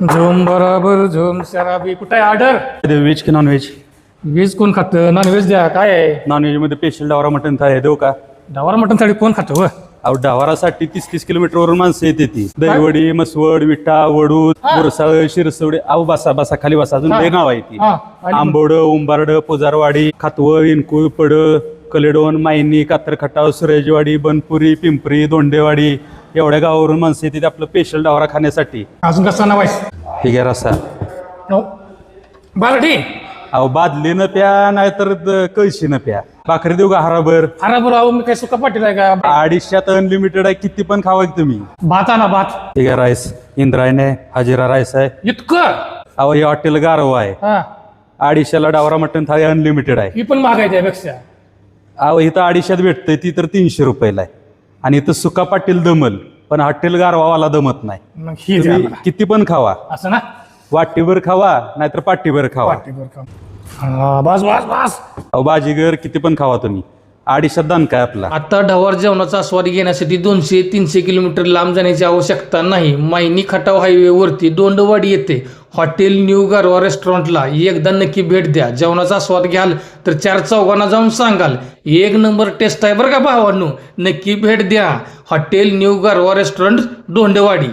Zone बराबर zone शराबी. कुठं आहे ऑर्डर? व्हेज की नॉन व्हेज? व्हेज कोण खातं? नॉन व्हेज द्या. काय आहे? नॉन व्हेज मध्ये स्पेशल डावरा मटन थाळी देऊ का? डावार मटण थाळी कोण खातं? अहो डावारासाठी 30-30 किलोमीटरवरून माणसं येते ती. दहीवडी, मसवड, विटा, वडू, बुरसाळ, शिरसवडी. अहो बसा बसा खाली बसा. अजून लय नाव आहे ती. आंबोड, उंबारड, पुजारवाडी, खातवळ, इनकुळ, पड, कलेडोन, मायनी, कात्रखटाव, सुरेजवाडी, बनपुरी, पिंपरी, दोंडेवाडी एवढ्या गावावरून माणसं येते आपलं स्पेशल डावरा खाण्यासाठी. अजून कसा नाव आहे? ठीक आहे रस्सा. बारडी. अहो बादलीनं प्या नाहीतर कळशीनं प्या. भाकरी देऊ का हराभर? हराभर. अहो मी काय सुका पाटील आहे का? 250 अनलिमिटेड आहे. किती पण खावा तुम्ही. भात आणा भात. ठीक आहे राईस. इंद्रायणी आहे, हजिरा राईस आहे. इतकं? अहो हे हॉटेल गारव आहे. हा 250ला डावरा मटण थाळी अनलिमिटेड आहे. ही पण महाग आहे त्यापेक्षा. अहो इथं 250 भेटतंय ती तर 300 रुपयाला आहे. आणि इथं सुका पाटील दमल पण हॉटेल गारवावाला दमत नाही. मग ही द्या तुम्ही मला. किती पण खावा. असं ना? वाटीभर खावा नाहीतर पाटीभर खावा. पाटीभर खा. हा बस बस बस. अहो बाजीगर किती पण खावा तुम्ही. 250 दान काय आपला. आता ढवार जेवणाचा आस्वाद घेण्यासाठी 200-300 किलोमीटर लांब जाण्याची आवश्यकता नाही. मायनी खटाव हायवेवरती दोंडवाडी येथे हॉटेल न्यू गारवा रेस्टॉरंटला एकदा नक्की भेट द्या. जेवणाचा आस्वाद घ्याल तर 4 चौघांना जाऊन सांगाल एक नंबर टेस्ट आहे बरं का भावांनो. नक्की भेट द्या. हॉटेल न्यू गारवा रेस्टॉरंट दोंडवाडी.